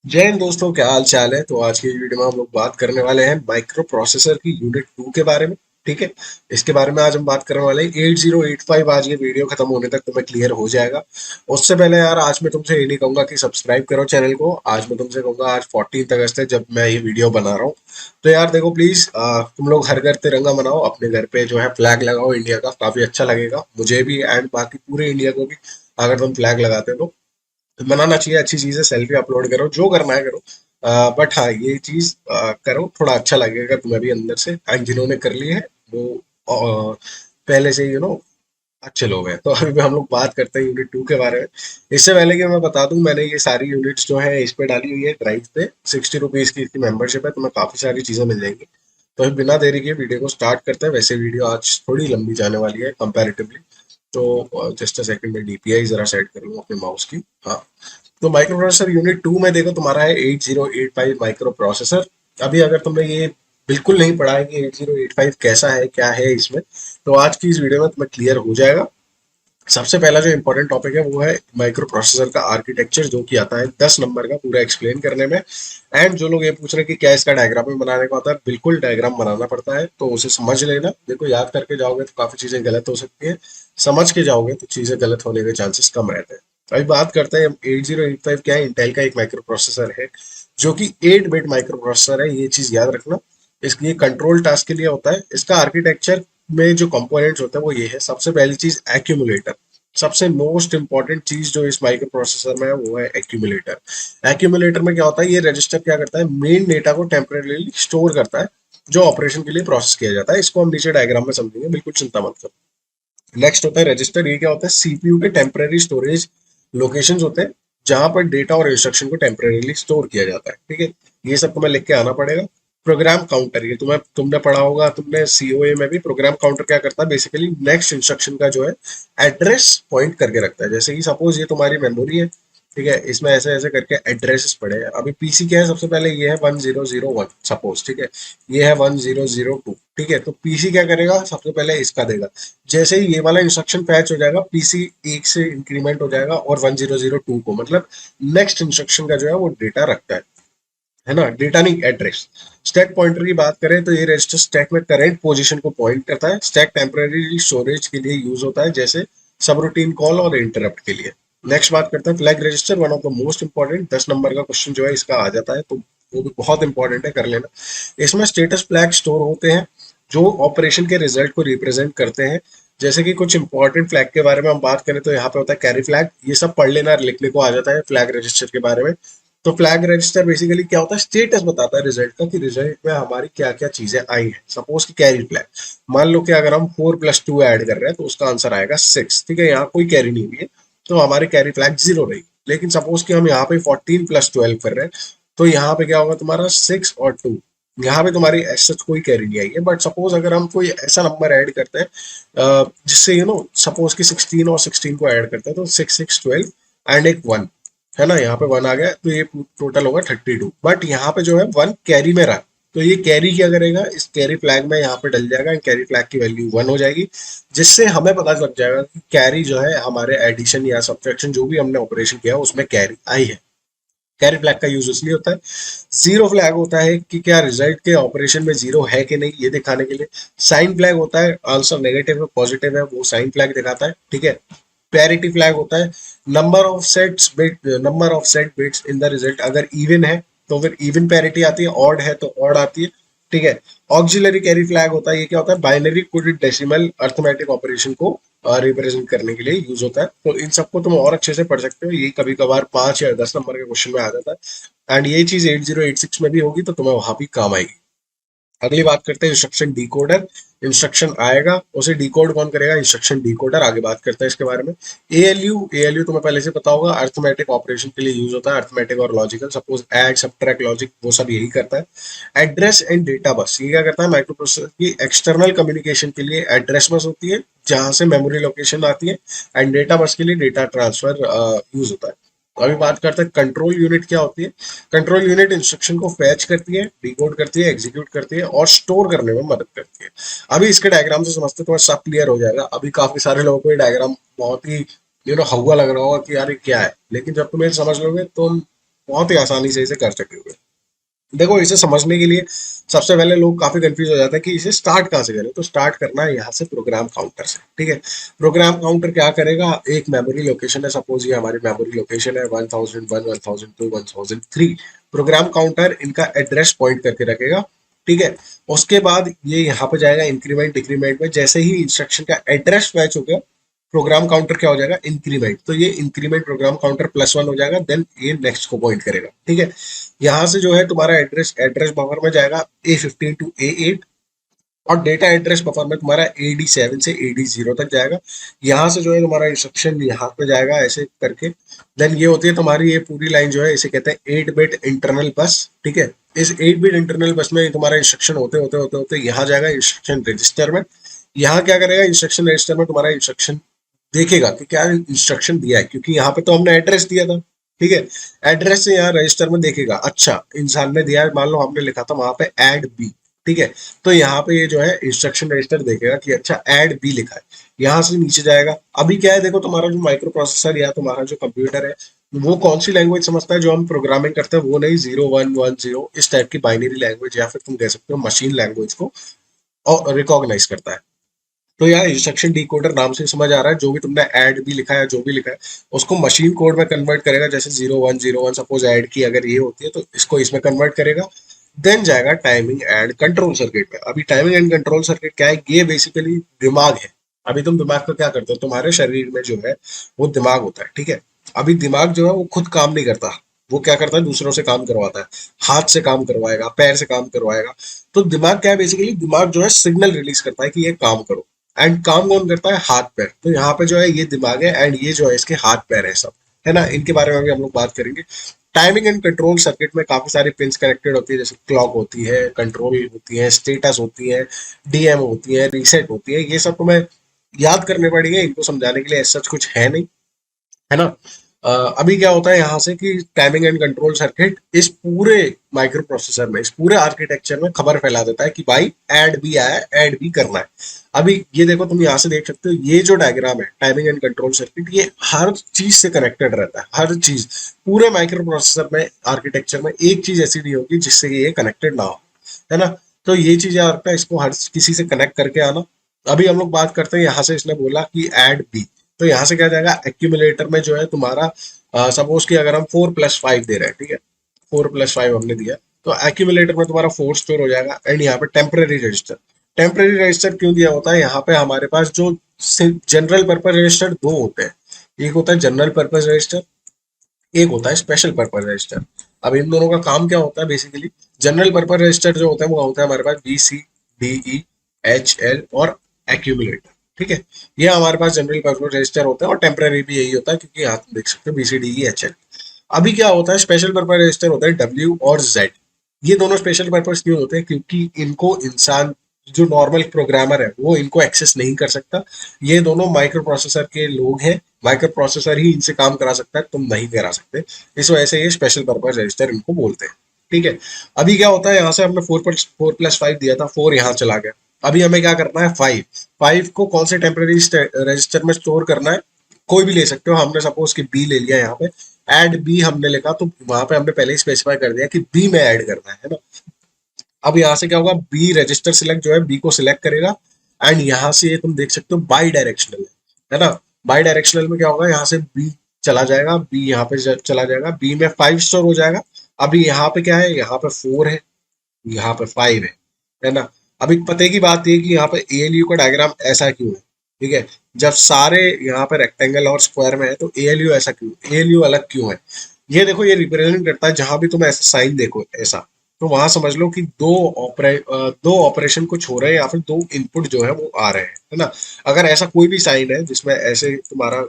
जय हिंद दोस्तों, क्या हाल चाल है। तो आज की वीडियो में हम लोग बात करने वाले हैं माइक्रो प्रोसेसर की यूनिट 2 के बारे में। ठीक है, इसके बारे में आज हम बात करने वाले हैं 8085। आज ये वीडियो खत्म होने तक तुम्हें क्लियर हो जाएगा। उससे पहले यार, आज मैं तुमसे ये नहीं कहूंगा कि सब्सक्राइब करो चैनल को। आज मैं तुमसे कहूंगा, आज 14 अगस्त है जब मैं ये वीडियो बना रहा हूँ। तो यार देखो प्लीज, तुम लोग हर घर तिरंगा मनाओ, अपने घर पे जो है फ्लैग लगाओ इंडिया का, काफी अच्छा लगेगा मुझे भी एंड बाकी पूरे इंडिया को भी। अगर तुम फ्लैग लगाते हो तो बनाना चाहिए, अच्छी चीज है। सेल्फी अपलोड करो, जो करना है करो। बट हाँ, ये चीज करो, थोड़ा अच्छा लगेगा तुम्हें भी अंदर से। एंड जिन्होंने कर ली है वो पहले से अच्छे लोग हैं। तो अभी भी हम लोग बात करते हैं यूनिट 2 के बारे में। इससे पहले कि मैं बता दूं, मैंने ये सारी यूनिट्स जो है इस पे डाली हुई है ड्राइव पे। 60 रुपीज की इसकी मेंबरशिप है, तुम्हें काफी सारी चीजें मिल जाएंगी। तो अभी बिना देरी के वीडियो को स्टार्ट करते हैं। वैसे वीडियो आज थोड़ी लंबी जाने वाली है कंपैरेटिवली। तो जस्ट अ सेकंड में डीपीआई जरा सेट कर लूँ अपने माउस की। हाँ, तो माइक्रो प्रोसेसर यूनिट 2 में देखो तुम्हारा है 8085 माइक्रो प्रोसेसर। अभी अगर तुमने ये बिल्कुल नहीं पढ़ा है कि 8085 कैसा है, क्या है इसमें, तो आज की इस वीडियो में तुम्हें क्लियर हो जाएगा। सबसे पहला जो इंपॉर्टेंट टॉपिक है वो है माइक्रो प्रोसेसर का आर्किटेक्चर, जो कि आता है 10 नंबर का पूरा एक्सप्लेन करने में। एंड जो लोग ये पूछ रहे हैं कि क्या इसका डायग्राम में बनाने को आता है, बिल्कुल डायग्राम बनाना पड़ता है, तो उसे समझ लेना। देखो, याद करके जाओगे तो काफी चीजें गलत हो सकती है, समझ के जाओगे तो चीजें गलत होने के चांसेस कम रहते हैं। अभी बात करते हैं 8085 क्या है। इंटेल का एक माइक्रो प्रोसेसर है जो कि 8 बिट माइक्रो प्रोसेसर है, ये चीज याद रखना। इसकी कंट्रोल टास्क के लिए होता है। इसका आर्किटेक्चर में जो कंपोनेंट्स होते हैं वो ये है। सबसे पहली चीज एक्यूमुलेटर। सबसे मोस्ट इंपॉर्टेंट चीज जो इस माइक्रो प्रोसेसर में है वो है एक्यूमुलेटर। एक्यूमुलेटर में क्या होता है, ये रजिस्टर क्या करता है, मेन डेटा को टेम्परेली स्टोर करता है, जो ऑपरेशन के लिए प्रोसेस किया जाता है। इसको हम नीचे डायग्राम में समझेंगे, बिल्कुल चिंता मत करो। नेक्स्ट होता है रजिस्टर। ये क्या होता है, सीपीयू के टेम्परेरी स्टोरेज लोकेशंस होते हैं, जहां पर डेटा और इंस्ट्रक्शन को टेम्परेरीली स्टोर किया जाता है। ठीक है, ये सब तुम्हें लिख के आना पड़ेगा। प्रोग्राम काउंटर, ये तुमने पढ़ा होगा, तुमने सीओए में भी। प्रोग्राम काउंटर क्या करता है, बेसिकली नेक्स्ट इंस्ट्रक्शन का जो है एड्रेस पॉइंट करके रखता है। जैसे कि सपोज ये तुम्हारी मेमोरी है, ठीक है, इसमें ऐसे ऐसे करके एड्रेसेस पड़े हैं। अभी पीसी क्या है, सबसे पहले ये है 1001 सपोज, ठीक है, ये है 1002। ठीक है, तो पीसी क्या करेगा, सबसे पहले इसका देगा। जैसे ही ये वाला इंस्ट्रक्शन पैच हो जाएगा, पीसी एक से इंक्रीमेंट हो जाएगा और 1002 को, मतलब नेक्स्ट इंस्ट्रक्शन का जो है वो डेटा रखता है ना, डेटा नहीं, एड्रेस। स्टैक पॉइंटर की बात करें तो ये रजिस्टर स्टैक में करेंट पोजीशन को पॉइंट करता है। स्टैक टेम्परेरी स्टोरेज के लिए यूज होता है, जैसे सबरूटीन कॉल और इंटरप्ट के लिए। नेक्स्ट बात करते हैं flag register, one of the most important. 10 number का क्वेश्चन जो है इसका आ जाता है, तो वो भी बहुत इंपॉर्टेंट है, कर लेना। इसमें स्टेटस फ्लैग स्टोर होते हैं जो ऑपरेशन के रिजल्ट को रिप्रेजेंट करते हैं। जैसे कि कुछ इंपॉर्टेंट फ्लैग के बारे में हम बात करें तो यहाँ पे होता है कैरी फ्लैग। ये सब पढ़ लेना, लिखने को आ जाता है फ्लैग रजिस्टर के बारे में। तो फ्लैग रजिस्टर बेसिकली क्या होता है, स्टेटस बताता है रिजल्ट का, कि रिजल्ट में हमारी क्या क्या चीजें आई हैं। सपोज कि कैरी फ्लैग, मान लो कि अगर हम 4+2 ऐड कर रहे हैं तो उसका आंसर आएगा 6। ठीक है, यहाँ कोई कैरी नहीं हुई है, तो हमारी कैरी फ्लैग 0 रही। लेकिन सपोज कि हम यहाँ पे 14+12 कर रहे हैं, तो यहाँ पे क्या होगा, तुम्हारा 6 और 2। यहाँ पे तुम्हारी ऐसा कोई कैरी नहीं आई है। बट सपोज अगर हम कोई ऐसा नंबर ऐड करते हैं जिससे सपोज कि 16 और 16 को ऐड करते हैं, तो 6 6 12 एंड एक 1, है ना, यहाँ पे 1 आ गया, तो ये टोटल होगा 32। बट यहाँ पे जो है 1 कैरी में रहा, तो ये कैरी क्या करेगा, इस कैरी फ्लैग में यहाँ पे डल जाएगा, कैरी फ्लैग की वैल्यू 1 हो जाएगी। जिससे हमें पता लग जाएगा कि कैरी जो है हमारे एडिशन या सब्ट्रैक्शन जो भी हमने ऑपरेशन किया उसमें कैरी आई है। कैरी फ्लैग का यूज इसलिए होता है। जीरो फ्लैग होता है कि क्या रिजल्ट के ऑपरेशन में जीरो है कि नहीं, ये दिखाने के लिए। साइन फ्लैग होता है, आंसर नेगेटिव है पॉजिटिव है, वो साइन फ्लैग दिखाता है। ठीक है, पैरिटी फ्लैग होता है, number of set bits in the result. अगर इवन है तो फिर इवन पैरिटी आती है, ऑड है तो ऑड आती है। ठीक है, ऑक्सिलरी कैरी फ्लैग होता है, ये क्या होता है, binary coded decimal arithmetic operation को रिप्रेजेंट करने के लिए यूज होता है। तो इन सबको तुम और अच्छे से पढ़ सकते हो, ये कभी कभार 5 या 10 नंबर के क्वेश्चन में आ जाता है। एंड ये चीज 8086 में भी होगी, तो तुम्हें वहां भी काम आएगी। अगली बात करते हैं इंस्ट्रक्शन डिकोडर। इंस्ट्रक्शन आएगा, उसे डिकोड कौन करेगा, इंस्ट्रक्शन डिकोडर। आगे बात करते हैं इसके बारे में। एएलयू तुम्हें पहले से पता होगा, अर्थमेटिक ऑपरेशन के लिए यूज होता है, अर्थमेटिक और logical. Suppose add, subtract, logic, वो सब यही करता है। एड्रेस एंड डेटा बस, ये क्या करता है, माइक्रो प्रोसेसर की एक्सटर्नल कम्युनिकेशन के लिए एड्रेस बस होती है, जहां से मेमोरी लोकेशन आती है। एंड डेटा बस के लिए डेटा ट्रांसफर यूज होता है। अभी बात करते हैं कंट्रोल यूनिट क्या होती है। कंट्रोल यूनिट इंस्ट्रक्शन को फैच करती है, डिकोड करती है, एग्जीक्यूट करती है और स्टोर करने में मदद करती है। अभी इसके डायग्राम से समझते तो सब क्लियर हो जाएगा। अभी काफी सारे लोगों को ये डायग्राम बहुत ही हवा लग रहा होगा कि यार ये क्या है, लेकिन जब तुम ये समझ लोगे तो बहुत ही आसानी से इसे कर सकोगे। देखो इसे समझने के लिए सबसे पहले लोग काफी कंफ्यूज हो जाते हैं कि इसे स्टार्ट कहाँ से करें। तो स्टार्ट करना है यहाँ से प्रोग्राम काउंटर से, ठीक है। प्रोग्राम काउंटर क्या करेगा, एक मेमोरी लोकेशन है, सपोज ये हमारी मेमोरी लोकेशन है 1001, 1002, 1003। प्रोग्राम काउंटर इनका एड्रेस पॉइंट करके रखेगा, ठीक है। उसके बाद ये यहाँ पे जाएगा इंक्रीमेंट डिक्रीमेंट में, जैसे ही इंस्ट्रक्शन का एड्रेस मैच हो गया प्रोग्राम काउंटर क्या हो जाएगा, इंक्रीमेंट। तो ये इंक्रीमेंट प्रोग्राम काउंटर +1 हो जाएगा, देन ये नेक्स्ट को पॉइंट करेगा, ठीक है। यहाँ से जो है तुम्हारा एड्रेस एड्रेस बफर में जाएगा A15 टू A8, और डेटा एड्रेस बफर में तुम्हारा AD7 से AD0 तक जाएगा। यहाँ से जो है तुम्हारा इंस्ट्रक्शन यहाँ पे जाएगा ऐसे करके। देन ये होती है तुम्हारी ये पूरी लाइन जो है, इसे कहते हैं 8 बिट इंटरनल बस, ठीक है। इस 8 बिट इंटरनल बस में तुम्हारा इंस्ट्रक्शन होते होते होते होते यहाँ जाएगा इंस्ट्रक्शन रजिस्टर में। यहाँ क्या करेगा, इंस्ट्रक्शन रजिस्टर में तुम्हारा इंस्ट्रक्शन देखेगा कि क्या इंस्ट्रक्शन दिया है, क्योंकि यहाँ पे तो हमने एड्रेस दिया था, ठीक है। एड्रेस से यहाँ रजिस्टर में देखेगा, अच्छा इंसान ने दिया है, मान लो हमने लिखा था वहां पे ऐड बी, ठीक है। तो यहाँ पे ये जो है इंस्ट्रक्शन रजिस्टर देखेगा कि अच्छा ऐड बी लिखा है। यहाँ से नीचे जाएगा। अभी क्या है, देखो तुम्हारा जो माइक्रो प्रोसेसर या तुम्हारा जो कंप्यूटर है वो कौन सी लैंग्वेज समझता है, जो हम प्रोग्रामिंग करते हैं वो नहीं, 0110 इस टाइप की बाइनरी लैंग्वेज या फिर तुम कह सकते हो मशीन लैंग्वेज को और रिकॉग्नाइज करता है। तो यार इंस्ट्रक्शन डिकोडर नाम से समझ आ रहा है, जो भी तुमने ऐड भी लिखा है जो भी लिखा है उसको मशीन कोड में कन्वर्ट करेगा। जैसे 0101 सपोज ऐड की अगर ये होती है तो इसको इसमें कन्वर्ट करेगा। देन जाएगा टाइमिंग एंड कंट्रोल सर्किट में। अभी टाइमिंग एंड कंट्रोल सर्किट क्या है, ये बेसिकली दिमाग है। अभी तुम दिमाग का क्या करते हो, तुम्हारे शरीर में जो है वो दिमाग होता है, ठीक है। अभी दिमाग जो है वो खुद काम नहीं करता, वो क्या करता है, दूसरों से काम करवाता है। हाथ से काम करवाएगा, पैर से काम करवाएगा। तो दिमाग क्या है, बेसिकली दिमाग जो है सिग्नल रिलीज करता है कि ये काम करो। एंड काम कौन करता है, हाथ पैर। तो यहाँ पे जो है ये दिमाग है एंड ये जो है इसके हाथ पैर है सब, है ना। इनके बारे में भी हम लोग बात करेंगे। टाइमिंग एंड कंट्रोल सर्किट में काफी सारी पिंस कनेक्टेड होती है, जैसे क्लॉक होती है, कंट्रोल होती है, स्टेटस होती है, डीएम होती है, रीसेट होती है। ये सब तुम्हें याद करने पड़ेंगे, इनको समझाने के लिए ऐसा कुछ है नहीं, है ना। अभी क्या होता है यहाँ से कि टाइमिंग एंड कंट्रोल सर्किट इस पूरे माइक्रो प्रोसेसर में, इस पूरे आर्किटेक्चर में खबर फैला देता है कि भाई ऐड भी आया है, ऐड भी करना है। अभी ये देखो, तुम यहाँ से देख सकते हो ये जो डायग्राम है टाइमिंग एंड कंट्रोल सर्किट, ये हर चीज से कनेक्टेड रहता है। हर चीज पूरे माइक्रो प्रोसेसर में, आर्किटेक्चर में एक चीज ऐसी नहीं होगी जिससे ये कनेक्टेड ना हो, है ना। तो ये चीज याद रखना, इसको हर किसी से कनेक्ट करके आना। अभी हम लोग बात करते हैं, यहाँ से इसने बोला कि ऐड बी। तो यहाँ से क्या जाएगा, एक्यूमुलेटर में जो है तुम्हारा, सपोज कि अगर हम 4+5 दे रहे हैं, ठीक है, 4+5 हमने दिया, तो एक्यूमुलेटर में तुम्हारा 4 स्टोर हो जाएगा। एंड यहाँ पे टेम्परेरी रजिस्टर, टेम्परेरी रजिस्टर क्यों दिया होता है, यहाँ पे हमारे पास जो जनरल पर्पज रजिस्टर दो होते हैं, एक होता है जनरल पर्पज रजिस्टर, एक होता है स्पेशल पर्पज रजिस्टर। अब इन दोनों का काम क्या होता है, बेसिकली जनरल पर्पज रजिस्टर जो होता है वो होता है हमारे पास BC, DE, HL और एक्यूमुलेटर, ठीक है। ये हमारे पास जनरल पर्पज रजिस्टर होता है, और टेम्पररी भी यही होता है, क्योंकि यहाँ तुम देख सकते हो BC, DE, HL। अभी क्या होता है, स्पेशल पर्पज रजिस्टर होता है W और Z। ये दोनों स्पेशल पर्पज क्यों होते हैं, क्योंकि इनको इंसान जो नॉर्मल प्रोग्रामर है वो इनको एक्सेस नहीं कर सकता। ये दोनों माइक्रो प्रोसेसर के लोग हैं, माइक्रो प्रोसेसर ही इनसे काम करा सकता है, तुम नहीं करा सकते। इस वजह से ये स्पेशल पर्पज रजिस्टर इनको बोलते हैं, ठीक है। अभी क्या होता है, यहाँ से हमने 4+5 दिया था, 4 यहाँ चला गया। अभी हमें क्या करना है, 5 को कौन से टेम्पररी रजिस्टर में स्टोर करना है, कोई भी ले सकते हो। हमने सपोज कि बी ले लिया, यहाँ पे ऐड बी हमने लिखा, तो वहां पे हमने पहले ही स्पेसिफाई कर दिया कि बी में ऐड करना है ना। अब यहाँ से क्या होगा, बी रजिस्टर सिलेक्ट जो है बी को सिलेक्ट करेगा। एंड यहाँ से ये तुम देख सकते हो बाई डायरेक्शनल है ना। बाई डायरेक्शनल में क्या होगा, यहाँ से बी चला जाएगा, बी यहाँ पे चला जाएगा, बी में 5 स्टोर हो जाएगा। अभी यहाँ पे क्या है, यहाँ पे 4 है, यहाँ पे 5 है ना। अभी पते की बात ये कि यहाँ पे ALU का डायग्राम ऐसा क्यों है, ठीक है। जब सारे यहाँ पे रेक्टेंगल और स्क्वायर में है तो ALU ऐसा क्यों, ALU अलग क्यों है। ये देखो, ये रिप्रेजेंट करता है, जहां भी तुम ऐसा साइन देखो ऐसा, तो वहां समझ लो कि दो ऑपरेशन कुछ हो रहे हैं, या फिर दो इनपुट जो है वो आ रहे हैं, है ना। अगर ऐसा कोई भी साइन है जिसमें ऐसे तुम्हारा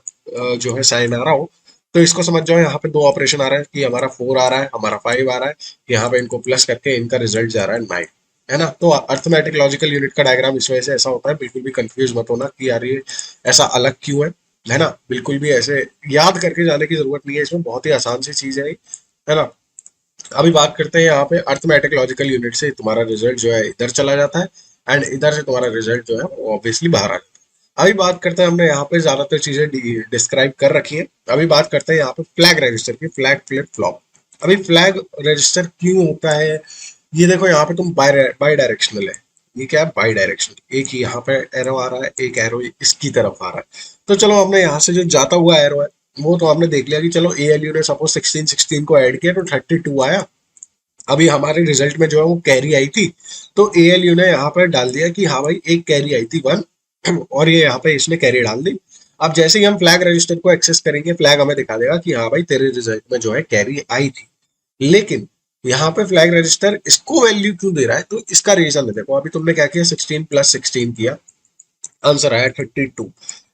जो है साइन आ रहा हो, तो इसको समझ जाओ यहाँ पे दो ऑपरेशन आ रहा है, कि हमारा 4 आ रहा है, हमारा 5 आ रहा है। यहाँ पे इनको प्लस करके इनका रिजल्ट जा रहा है 9, है ना। तो अर्थमेटिक लॉजिकल यूनिट का डायग्राम इस वजह से ऐसा होता है। बिल्कुल भी कंफ्यूज मत होना कि यार ये ऐसा अलग क्यों है ना। बिल्कुल भी ऐसे याद करके जाने की जरूरत नहीं है, इसमें बहुत ही आसान सी चीज है ना। अभी बात करते हैं यहाँ पे अर्थमेटिक लॉजिकल यूनिट से तुम्हारा रिजल्ट जो है इधर चला जाता है, एंड इधर से तुम्हारा रिजल्ट जो है वो ऑब्वियसली बाहर आ जाता है। अभी बात करते हैं, हमने यहाँ पे ज्यादातर चीजें डिस्क्राइब कर रखी है। अभी बात करते हैं यहाँ पे फ्लैग रजिस्टर की, फ्लैग फ्लिप फ्लॉप। अभी फ्लैग रजिस्टर क्यों होता है, ये देखो यहाँ पे तुम बाई डायरेक्शनल है, ये क्या है बाई डायरेक्शनल, एक ही यहाँ पे एरो आ रहा है, एक एरो इसकी तरफ आ रहा है। तो चलो हमने यहाँ से जो जाता हुआ एरो है वो तो हमने देख लिया कि चलो एएलयू ने सपोज 16 को ऐड किया तो 32 आया। अभी हमारे रिजल्ट में जो है वो कैरी आई थी, तो एएलयू ने यहाँ पर डाल दिया कि हाँ भाई एक कैरी आई थी 1 और ये यहाँ पे इसने कैरी डाल दी। अब जैसे ही हम फ्लैग रजिस्टर को एक्सेस करेंगे फ्लैग हमें दिखा देगा कि हाँ भाई तेरे रिजल्ट में जो है कैरी आई थी। लेकिन यहाँ पे फ्लैग रजिस्टर इसको वैल्यू क्यों दे रहा है, तो इसका रीजन है। देखो अभी तुमने क्या किया, 16 + 16 किया, आंसर आया 32।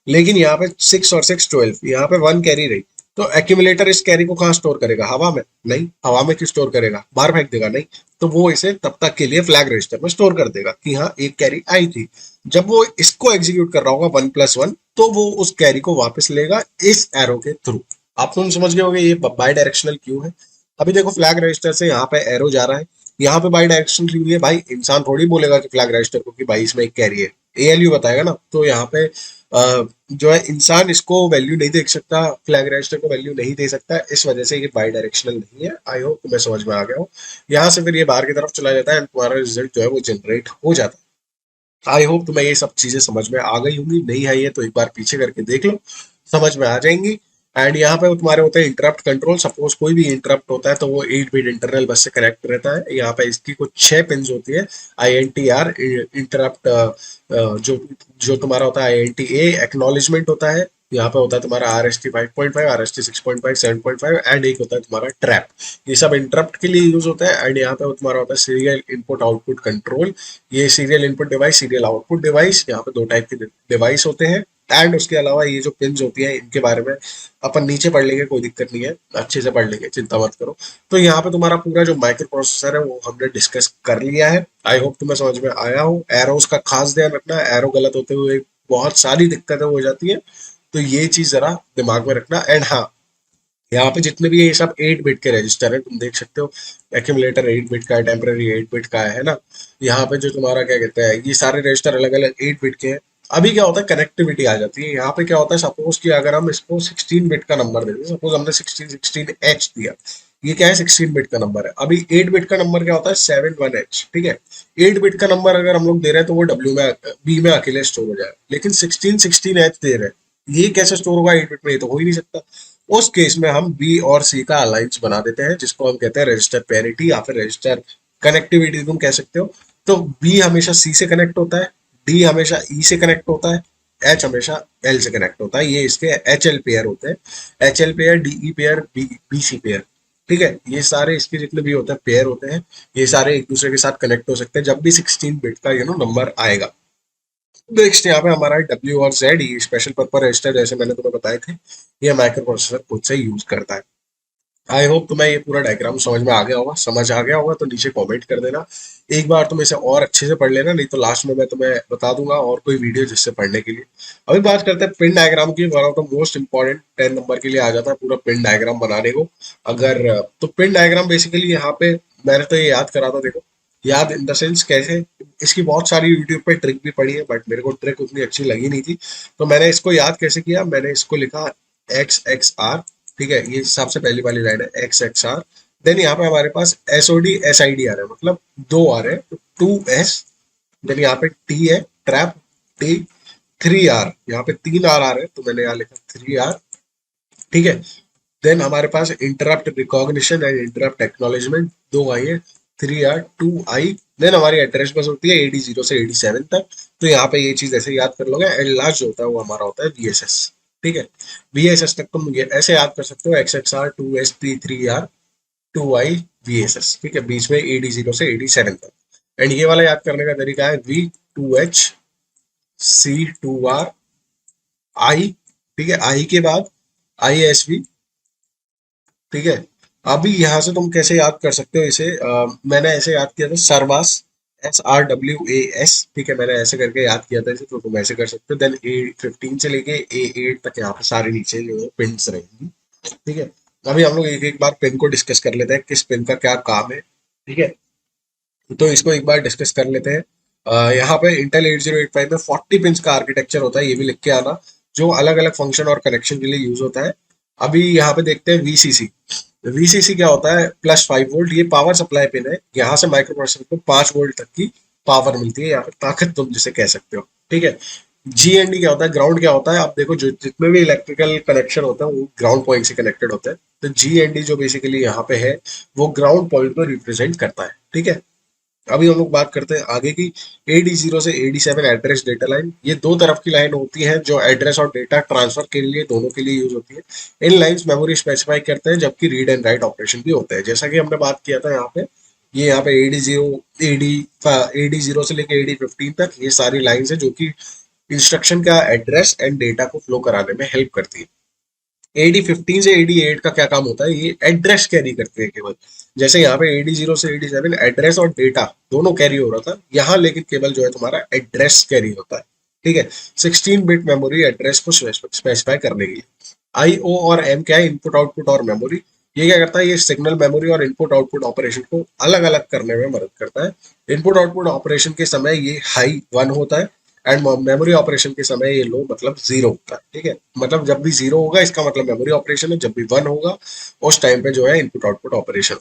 लेकिन यहाँ पे 6 और 6 12, यहाँ पे 1 कैरी रही, तो एक्यूमुलेटर इस कैरी को कहाँ स्टोर करेगा, हवा में? नहीं, हवा में क्यों स्टोर करेगा, बाहर फेंक देगा? नहीं। तो वो इसे तब तक के लिए फ्लैग रजिस्टर में स्टोर कर देगा कि हाँ एक कैरी आई थी। जब वो इसको एग्जीक्यूट कर रहा होगा 1 + 1, तो वो उस कैरी को वापस लेगा इस एरो के थ्रू। आप तुम समझ गए होगे ये बाई डायरेक्शनल क्यों है। अभी देखो फ्लैग रजिस्टर से यहाँ पे एरो जा रहा है, यहाँ पे बाई डायरेक्शनल क्यों है भाई, इंसान थोड़ी बोलेगा कि फ्लैग रजिस्टर को कि भाई इसमें एक कैरी है, एएलयू बताएगा ना। तो यहाँ पे जो है इंसान इसको वैल्यू नहीं देख सकता, फ्लैग रजिस्टर को वैल्यू नहीं दे सकता, इस वजह से ये बाई डायरेक्शनल नहीं है। आई होप तुम्हें समझ में आ गया हो। यहाँ से फिर ये बाहर की तरफ चला जाता है एंड तुम्हारा रिजल्ट जो है वो जनरेट हो जाता है। आई होप तुम्हें ये सब चीजें समझ में आ गई होंगी, नहीं आई है तो एक बार पीछे करके देख लो, समझ में आ जाएंगी। एंड यहाँ पे तुम्हारे होते हैं इंटरप्ट कंट्रोल, सपोज कोई भी इंटरप्ट होता है तो वो 8 बिट इंटरनल बस से कनेक्ट रहता है। यहाँ पे इसकी कुछ 6 पिन होती है, INTR इंटरप्ट, जो जो तुम्हारा होता है INTA एक्नॉलेजमेंट होता है, यहाँ पे होता है तुम्हारा RST 5.5, RST 6.5, 7.5 एंड एक होता है तुम्हारा ट्रैप। ये सब इंटरप्ट के लिए यूज होता है। एंड यहाँ पे तुम्हारा होता है सीरियल इनपुट आउटपुट कंट्रोल, ये serial input device, serial output device, यहाँ पे 2 टाइप के डिवाइस होते हैं। एंड उसके अलावा ये जो पिन्स होती हैं इनके बारे में अपन नीचे पढ़ लेंगे, कोई दिक्कत नहीं है, अच्छे से पढ़ लेंगे, चिंता मत करो। तो यहाँ पे तुम्हारा पूरा जो माइक्रो प्रोसेसर है वो हमने डिस्कस कर लिया है। आई होप तुम्हें समझ में आया हो। एरोस का खास ध्यान रखना, एरो गलत होते हुए बहुत सारी दिक्कतें हो जाती है, तो ये चीज जरा दिमाग में रखना। एंड हाँ, यहाँ पे जितने भी ये सब 8 बिट के रजिस्टर है तुम देख सकते हो, एक्यूमुलेटर 8 बिट का है, टेम्पररी 8 बिट का है ना। यहाँ पे जो तुम्हारा क्या कहते हैं, ये सारे रजिस्टर अलग अलग 8 बिट के हैं। अभी क्या होता है, कनेक्टिविटी आ जाती है। यहाँ पे क्या होता है, सपोज कि अगर हम इसको 16 बिट का नंबर देते हैं, सपोज हमने 16 दिया, ये क्या है 16 बिट का नंबर है। अभी 8 बिट का नंबर क्या होता है 71H, ठीक है। 8 बिट का नंबर अगर हम लोग दे रहे हैं तो वो डब्ल्यू में बी में अकेले स्टोर हो जाए, लेकिन 16 दे रहे हैं, ये कैसे स्टोर होगा 8 बिट में, ये तो हो ही नहीं सकता। उस केस में हम बी और सी का अलायंस बना देते हैं, जिसको हम कहते हैं रजिस्टर पैरिटी या फिर रजिस्टर कनेक्टिविटी तुम कह सकते हो। तो बी हमेशा सी से कनेक्ट होता है, डी हमेशा ई से कनेक्ट होता है, एच हमेशा एल से कनेक्ट होता है। ये इसके HL पेयर होते हैं, HL pair, DE pair, BC pair, ठीक है। ये सारे इसके जितने भी होते हैं पेयर होते हैं, ये सारे एक दूसरे के साथ कनेक्ट हो सकते हैं जब भी 16 बिट का नंबर आएगा। नेक्स्ट यहाँ पे हमारा डब्ल्यू और जेड, ये स्पेशल पर्पज रजिस्टर जैसे मैंने तुम्हें बताए थे, ये माइक्रो प्रोसेसर खुद से यूज करता है। आई होप तुम्हें ये पूरा डायग्राम समझ में आ गया होगा। समझ आ गया होगा तो नीचे कमेंट कर देना, एक बार तुम इसे और अच्छे से पढ़ लेना, नहीं तो लास्ट में मैं तुम्हें बता दूंगा और कोई वीडियो जिससे पढ़ने के लिए। अभी बात करते हैं पिन डायग्राम की, one of the most important 10 number के लिए आ जाता है पूरा पिन डायग्राम बनाने को। अगर तो पिन डायग्राम बेसिकली यहाँ पे मैंने तो ये याद करा था, देखो याद इन द सेंस कैसे, इसकी बहुत सारी यूट्यूब पे ट्रिक भी पड़ी है बट मेरे को ट्रिक उतनी अच्छी लगी नहीं थी। तो मैंने इसको याद कैसे किया, मैंने इसको लिखा XXR, ठीक है, ये सबसे पहली वाली लाइन है XXR। देन यहाँ पे हमारे पास SOD SID आ रहा है, मतलब 2 आ रहे हैं, 2S। देन यहाँ पे T है, ट्रैप T, 3R, यहाँ पे 3R आ रहे हैं तो मैंने यहाँ लिखा 3R, ठीक है। देन हमारे पास interrupt recognition and interrupt acknowledgement 2 I है, 3R 2I। देन हमारी एड्रेस बस होती है AD0 से AD7 तक, तो यहाँ पे ये चीज ऐसे याद कर लोगे। एंड लास्ट जो होता है वो हमारा होता है VSS, ठीक है। VSS तक तुम ये ऐसे याद कर सकते हो, XXR 2S 3R 2I VSS, ठीक है, बीच में AD0 से AD7 तक। एंड ये वाला याद करने का तरीका है V2H C2R I, ठीक है, I के बाद ISV, ठीक है। अभी यहाँ से तुम कैसे याद कर सकते हो इसे, मैंने ऐसे याद किया था, सरवास SRWAS, ठीक है, मैंने ऐसे करके याद किया था इसे, तो तुम ऐसे कर सकते हो। देन A15 से लेके A8 तक यहाँ पे सारे नीचे जो है पिन्स रहेंगी, ठीक है। अभी हम लोग एक एक बार पिन को डिस्कस कर लेते हैं, किस पिन का क्या काम है, ठीक है। तो इसको एक बार डिस्कस कर लेते हैं। यहाँ पे इंटेल 8085 में 40 पिंस का आर्किटेक्चर होता है, ये भी लिख के आना, जो अलग अलग फंक्शन और कनेक्शन के लिए यूज होता है। अभी यहाँ पे देखते हैं VCC। वीसीसी क्या होता है, +5 वोल्ट, ये पावर सप्लाई पिन है, यहाँ से माइक्रो प्रोसेसर को 5 वोल्ट तक की पावर मिलती है या फिर ताकत तुम जिसे कह सकते हो, ठीक है। जीएनडी क्या होता है, ग्राउंड क्या होता है, आप देखो जो जितने भी इलेक्ट्रिकल कनेक्शन होते हैं वो ग्राउंड पॉइंट से कनेक्टेड होते हैं। तो जीएनडी जो बेसिकली यहाँ पे है वो ग्राउंड पॉइंट को रिप्रेजेंट करता है, ठीक है। अभी हम लोग बात करते हैं आगे की। AD0 से AD7 एड्रेस डेटा लाइन, ये दो तरफ की लाइन होती है जो एड्रेस और डेटा ट्रांसफर के लिए दोनों के लिए यूज होती है। इन लाइंस मेमोरी स्पेसिफाई करते हैं जबकि रीड एंड राइट ऑपरेशन भी होते हैं, जैसा कि हमने बात किया था यहाँ पे। ये यहाँ पे AD0 से लेकर AD15 तक ये सारी लाइंस है जो कि इंस्ट्रक्शन का एड्रेस एंड डेटा को फ्लो कराने में हेल्प करती है। AD15 से AD8 का क्या काम होता है, ये एड्रेस कैरी करते हैं केवल। जैसे यहाँ पे AD0 से AD7 एड्रेस और डेटा दोनों कैरी हो रहा था, यहाँ लेकिन केवल जो है तुम्हारा एड्रेस कैरी होता है, ठीक है। 16 बिट मेमोरी एड्रेस को स्पेसिफाई करने के लिए। IO और M क्या है, इनपुट आउटपुट और मेमोरी। ये क्या करता है, ये सिग्नल मेमोरी और इनपुट आउटपुट ऑपरेशन को अलग अलग करने में मदद करता है। इनपुट आउटपुट ऑपरेशन के समय ये हाई 1 होता है एंड मेमोरी ऑपरेशन के समय ये लो मतलब 0 होता है, ठीक है। मतलब जब भी 0 होगा इसका मतलब मेमोरी ऑपरेशन है, जब भी 1 होगा उस टाइम पे जो है इनपुट आउटपुट ऑपरेशन।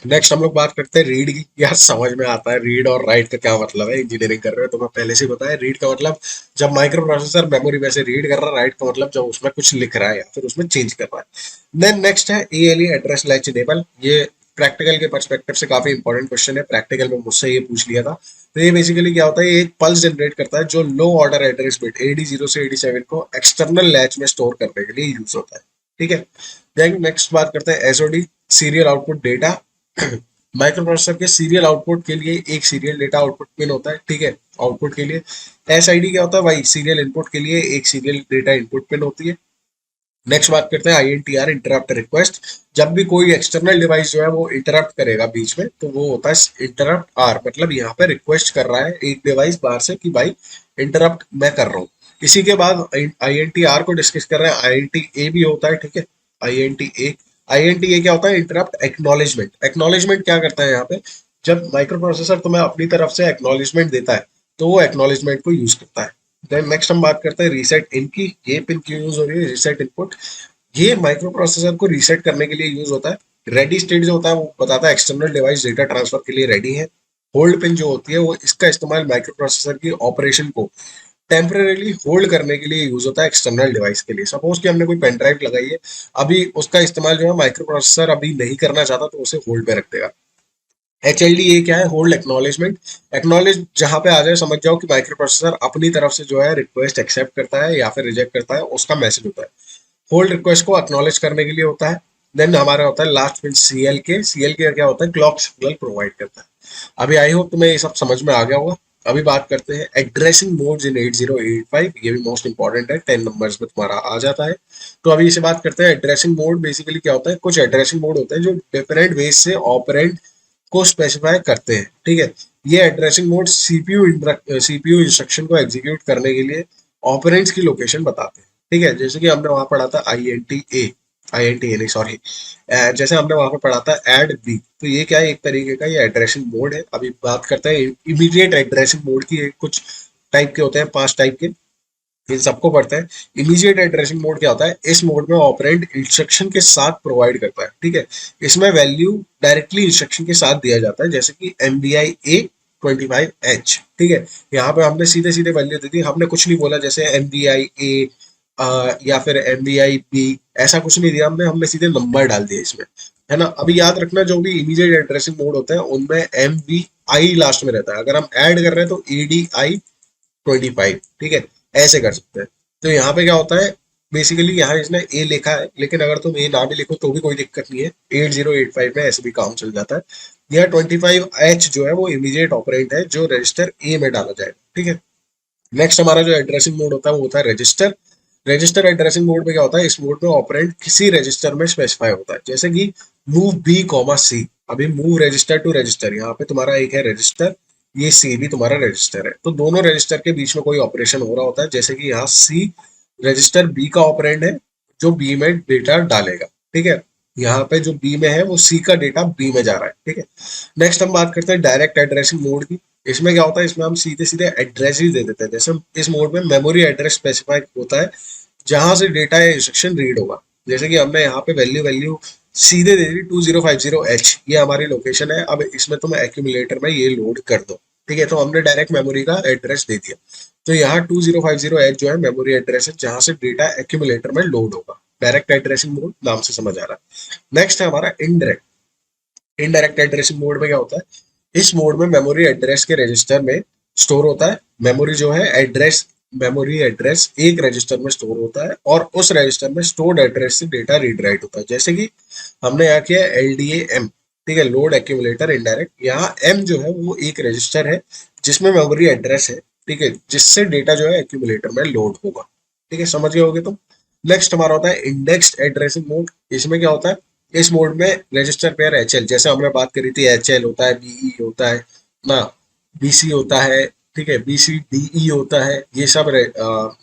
नेक्स्ट हम लोग बात करते हैं रीड की। यार समझ में आता है रीड और राइट का क्या मतलब है, इंजीनियरिंग कर रहे हो तो मैं पहले से बताया। रीड का मतलब जब माइक्रो प्रोसेसर मेमोरी में से रीड कर रहा है, राइट का मतलब जब उसमें कुछ लिख रहा है या फिर उसमें चेंज कर रहा है। देन नेक्स्ट है ALE एड्रेस लैच इनेबल। ये प्रैक्टिकल के पर्सपेक्टिव से काफी इंपॉर्टेंट क्वेश्चन है, प्रैक्टिकल में मुझसे ये पूछ लिया था। तो ये बेसिकली क्या होता है, ये एक पल्स जनरेट करता है जो लो ऑर्डर एड्रेस बिट AD0 से AD7 को एक्सटर्नल लैच में स्टोर करने के लिए यूज होता है, ठीक है। देन नेक्स्ट बात करते हैं SOD, serial output data. Micro processor के सीरियल आउटपुट के लिए एक सीरियल डेटा आउटपुट पिन होता है, ठीक है, आउटपुट के लिए। SID क्या होता है भाई, सीरियल इनपुट के लिए एक सीरियल डेटा इनपुट पिन होती है। नेक्स्ट बात करते हैं INTR, इंटरप्ट रिक्वेस्ट। जब भी कोई एक्सटर्नल डिवाइस जो है वो इंटरप्ट करेगा बीच में तो वो होता है इंटरप्ट R, मतलब यहाँ पे रिक्वेस्ट कर रहा है एक डिवाइस बाहर से कि भाई इंटरप्ट मैं कर रहा हूँ। इसी के बाद INTR को डिस्कस कर रहे हैं, INTA भी होता है, ठीक है। INTA, INTA क्या होता है, इंटरप्ट एक्नॉलेजमेंट। एक्नॉलेजमेंट क्या करता है यहाँ पे, जब माइक्रो प्रोसेसर तुम्हें अपनी तरफ से एक्नॉलेजमेंट देता है तो वो एक्नॉलेजमेंट को यूज करता है। देन नेक्स्ट हम बात करते हैं रीसेट इन की। ये पिन क्यों यूज हो रही है, रीसेट इनपुट। ये माइक्रो प्रोसेसर को रीसेट करने के लिए यूज होता है। रेडी स्टेट जो होता है वो बताता है एक्सटर्नल डिवाइस डेटा ट्रांसफर के लिए रेडी है। होल्ड पिन जो होती है वो इसका इस्तेमाल माइक्रो प्रोसेसर की ऑपरेशन को टेम्परेली होल्ड करने के लिए यूज होता है एक्सटर्नल डिवाइस के लिए। सपोज कि हमने कोई पेन ड्राइव लगाई है, अभी उसका इस्तेमाल जो है माइक्रो प्रोसेसर अभी नहीं करना चाहता तो उसे होल्ड पे रख देगा। HLD ये क्या है, होल्ड एक्नॉलेजमेंट। एक्नॉलेज जहां पे आ जाए समझ जाओ कि माइक्रो प्रोसेसर अपनी तरफ से जो है रिक्वेस्ट एक्सेप्ट करता है या फिर रिजेक्ट करता है, उसका मैसेज होता है। होल्ड रिक्वेस्ट को एक्नॉलेज करने के लिए होता है। देन हमारा होता है लास्ट पिन CLK क्या होता है, क्लॉक सिग्नल प्रोवाइड करता है। अभी आई होप तुम्हें ये सब समझ में आ गया होगा। अभी बात करते हैं एड्रेसिंग मोड्स इन 8085। ये भी मोस्ट इंपॉर्टेंट है, 10 नंबर्स में तुम्हारा आ जाता है। तो अभी इसे बात करते हैं एड्रेसिंग मोड। बेसिकली क्या होता है, कुछ एड्रेसिंग मोड होते हैं जो डिफरेंट वेज से ऑपरेंड को स्पेसिफाई करते हैं, ठीक है। ये एड्रेसिंग मोड सीपीयू इंस्ट्रक्शन को एग्जीक्यूट करने के लिए ऑपरेंड्स की लोकेशन बताते हैं, ठीक है। जैसे कि हमने वहां पढ़ा था आई एन टी ए नहीं सॉरी, जैसे हमने वहां पे पढ़ा था ऐड बी। तो ये क्या है, एक तरीके का ये एड्रेसिंग मोड है। अभी बात करते हैं इमीडिएट एड्रेसिंग मोड की। कुछ टाइप के होते हैं, 5 टाइप के, इन सबको पढ़ते हैं। इमीडिएट एड्रेसिंग मोड क्या होता है, इस मोड में ऑपरेंड इंस्ट्रक्शन के साथ प्रोवाइड करता है, ठीक है। इसमें वैल्यू डायरेक्टली इंस्ट्रक्शन के साथ दिया जाता है, जैसे कि MVI A25H, ठीक है। यहाँ पे हमने सीधे सीधे वैल्यू दे दी, हमने कुछ नहीं बोला जैसे MVI A या फिर MVI B, ऐसा कुछ नहीं दिया हमने, हमने सीधे नंबर डाल दिया इसमें, है ना। अभी याद रखना जो भी इमीडिएट एड्रेसिंग मोड होता है उनमें MVI लास्ट में रहता है। अगर हम ऐड कर रहे हैं तो ADI25, ठीक है, ऐसे कर सकते हैं। तो यहाँ पे क्या होता है, बेसिकली यहाँ इसने ए लिखा है, लेकिन अगर तुम ए ना भी लिखो तो भी कोई दिक्कत नहीं है, 8085 में ऐसे भी काम चल जाता है। यह 25H जो है वो इमीडिएट ऑपरेंड है जो रजिस्टर ए में डाला जाएगा, ठीक है। नेक्स्ट हमारा जो एड्रेसिंग मोड होता है वो होता है रजिस्टर। रजिस्टर एड्रेसिंग मोड में क्या होता है, इस मोड में ऑपरेंड किसी रजिस्टर में स्पेसिफाई होता है, जैसे कि मूव B, C। अभी मूव रजिस्टर टू रजिस्टर, यहाँ पे तुम्हारा एक है रजिस्टर, ये C भी तुम्हारा रजिस्टर है, तो दोनों रजिस्टर के बीच में कोई ऑपरेशन हो रहा होता है, जैसे कि यहाँ C रजिस्टर B का ऑपरेंड है जो B में डेटा डालेगा, ठीक है। यहाँ पे जो B में है वो C का डेटा B में जा रहा है, ठीक है। नेक्स्ट हम बात करते हैं डायरेक्ट एड्रेसिंग मोड की। इसमें क्या होता है, इसमें हम सीधे सीधे एड्रेस ही दे देते हैं। जैसे इस मोड में मेमोरी एड्रेस स्पेसिफाई होता है जहां से डेटा या इंस्ट्रक्शन रीड होगा, जैसे कि हमने यहाँ पे वैल्यू वैल्यू सीधे दे दी 2050H, ये हमारी लोकेशन है। अब इसमें तुम एक्यूमुलेटर में ये लोड कर दो, ठीक है। तो हमने डायरेक्ट मेमोरी का एड्रेस दे दिया। तो यहाँ 2050H जो है मेमोरी एड्रेस है जहां से डेटा एक्यूमुलेटर में लोड होगा। डायरेक्ट एड्रेसिंग मोड नाम से समझ आ रहा है। नेक्स्ट है हमारा इनडायरेक्ट। इनडायरेक्ट एड्रेसिंग मोड में क्या होता है, इस मोड में मेमोरी एड्रेस के रजिस्टर में स्टोर होता है। मेमोरी जो है एड्रेस, मेमोरी एड्रेस एक रजिस्टर में स्टोर होता है और उस रजिस्टर में स्टोर्ड एड्रेस से डेटा रीड राइट होता है। जैसे कि हमने यहाँ किया LDAM, ठीक है, लोड एक्यूमुलेटर इनडायरेक्ट। यहाँ M जो है वो एक रजिस्टर है जिसमें मेमोरी एड्रेस है, ठीक है, जिससे डेटा जो है एक्यूमुलेटर में लोड होगा। ठीक है, समझ गए होगे तुम। नेक्स्ट हमारा होता है इंडेक्स्ड एड्रेसिंग मोड। इसमें क्या होता है, इस मोड में रजिस्टर पेयर HL, जैसे हमने बात करी थी, HL होता है, BE होता है ना, BC होता है, ठीक है, BCDE होता है, ये सब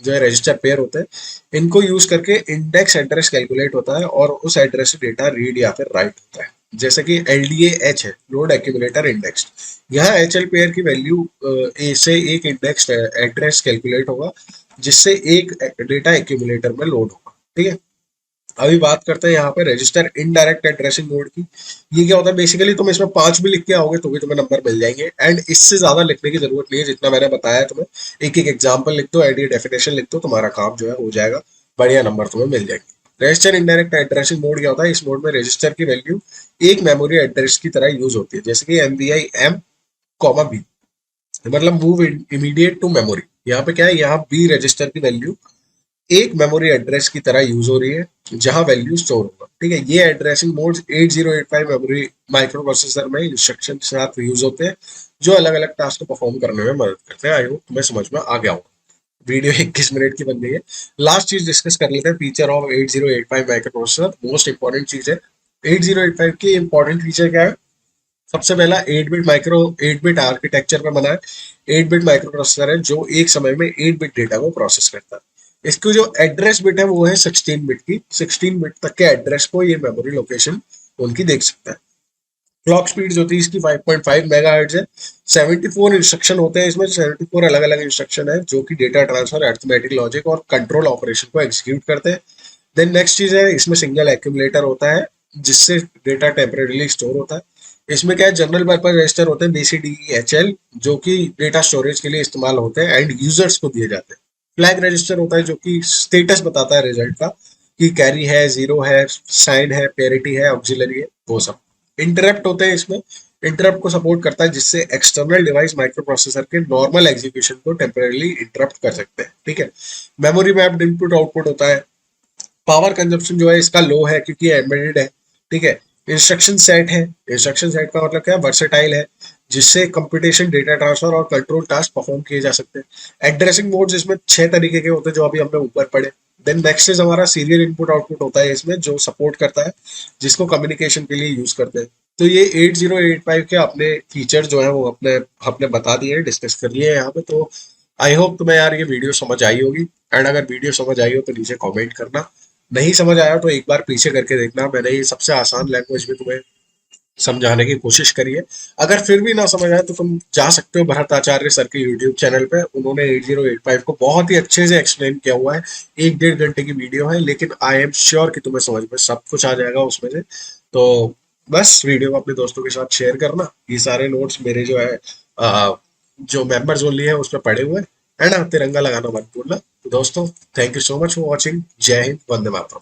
जो है रजिस्टर पेयर होते हैं। इनको यूज करके इंडेक्स एड्रेस कैलकुलेट होता है और उस एड्रेस से डेटा रीड या फिर राइट होता है। जैसे कि LDAH है, लोड एक्यूमुलेटर इंडेक्स। यहाँ HL पेयर की वैल्यू ए से एक इंडेक्स एड्रेस कैलकुलेट होगा जिससे एक डेटा एक्यूमुलेटर में लोड होगा। ठीक है, अभी बात करते हैं यहाँ पे रजिस्टर इनडायरेक्ट एड्रेसिंग मोड की। ये क्या होता है, बेसिकली तुम इसमें 5 भी लिख के आओगे तो भी तुम्हें नंबर मिल जाएंगे, एंड इससे ज्यादा लिखने की जरूरत नहीं है जितना मैंने बताया तुम्हें। एक एक एग्जाम्पल लिख दो एंड ये डेफिनेशन लिख दो, तुम्हारा काम जो है हो जाएगा, बढ़िया नंबर तुम्हें मिल जाएंगे। रजिस्टर इनडायरेक्ट एड्रेसिंग मोड क्या होता है, इस मोड में रजिस्टर की वैल्यू एक मेमोरी एड्रेस की तरह यूज होती है। जैसे कि MVI M, मतलब मूव इमीडिएट टू मेमोरी। यहाँ पे क्या है, यहाँ बी रजिस्टर की वैल्यू एक मेमोरी एड्रेस की तरह यूज हो रही है जहां वैल्यू स्टोर होगा। ठीक है, ये addressing modes 8085 memory micro processor में इंस्ट्रक्शन के साथ यूज होते हैं जो अलग अलग टास्क को परफॉर्म करने में मदद करते हैं। आई होप तुम्हें समझ में आ गया होगा। वीडियो 21 मिनट की बन गई है। लास्ट चीज डिस्कस कर लेते हैं, feature of 8085 micro processor. Most important चीज है 8085 की। इंपॉर्टेंट फीचर क्या है, सबसे पहला 8 बिट आर्किटेक्चर पर बना है। 8 बिट माइक्रो प्रोसेसर है जो एक समय में 8 बिट डेटा को प्रोसेस करता है। इसकी जो एड्रेस बिट है वो है 16 बिट की। 16 बिट तक के एड्रेस को ये मेमोरी लोकेशन उनकी देख सकता है। क्लॉक स्पीड जो थी इसकी 5.5 मेगाहर्ट्ज है। 74 इंस्ट्रक्शन होते हैं इसमें, 74 अलग अलग इंस्ट्रक्शन है जो कि डेटा ट्रांसफर, अरिथमेटिक लॉजिक और कंट्रोल ऑपरेशन को एग्जीक्यूट करते हैं। देन नेक्स्ट चीज है, इसमें सिंगल एक्यूमुलेटर होता है जिससे डेटा टेम्परेरीली स्टोर होता है। इसमें क्या है, जनरल पर्पज रजिस्टर होते हैं BCDE HL जो कि डेटा स्टोरेज के लिए इस्तेमाल होते हैं एंड यूजर्स को दिए जाते हैं। फ्लैग रजिस्टर होता है जो कि स्टेटस बताता है रिजल्ट का, कि कैरी है, जीरो है, साइन है, पेरिटी है, ऑक्सिलरी है, वो सब। इंटरप्ट होते हैं इसमें, इंटरप्ट को सपोर्ट करता है जिससे एक्सटर्नल डिवाइस माइक्रो प्रोसेसर के नॉर्मल एग्जीक्यूशन को टेम्परेली इंटरप्ट कर सकते हैं। ठीक है, मेमोरी मैप्ड इनपुट आउटपुट होता है। पावर कंजप्शन जो है इसका लो है क्योंकि एम्बेडेड है। ठीक है, इंस्ट्रक्शन सेट है। इंस्ट्रक्शन सेट का मतलब क्या है, वर्सेटाइल है जिससे कंप्यूटेशन, डेटा ट्रांसफर और कंट्रोल टास्क परफॉर्म किए जा सकते हैं। एड्रेसिंग मोड्स इसमें 6 तरीके के होते हैं जो अभी हमने ऊपर पढ़े। देन नेक्स्ट इज हमारा सीरियल इनपुट आउटपुट होता है इसमें जो सपोर्ट करता है, जिसको कम्युनिकेशन के लिए यूज करते हैं। तो ये 8085 के अपने फीचर जो है वो अपने आपने बता दिए, डिस्कस कर लिए यहाँ पे। तो आई होप तुम्हें यार ये वीडियो समझ आई होगी, एंड अगर वीडियो समझ आई हो तो नीचे कमेंट करना। नहीं समझ आया तो एक बार पीछे करके देखना, मैंने ये सबसे आसान लैंग्वेज में तुम्हें समझाने की कोशिश करी है। अगर फिर भी ना समझ आए तो तुम जा सकते हो भरत आचार्य सर के यूट्यूब चैनल पे, उन्होंने 8085 को बहुत ही अच्छे से एक्सप्लेन किया हुआ है। 1-1.5 घंटे की वीडियो है, लेकिन आई एम श्योर कि तुम्हें समझ में सब कुछ आ जाएगा उसमें से। तो बस वीडियो को अपने दोस्तों के साथ शेयर करना। ये सारे नोट्स मेरे जो है जो मेंबर्स ओनली है उस पर पड़े हुए हैं, है ना। तिरंगा लगाना मत भूलना। तो दोस्तों, thank you so much for watching. जय हिंद, वंदे मातरम।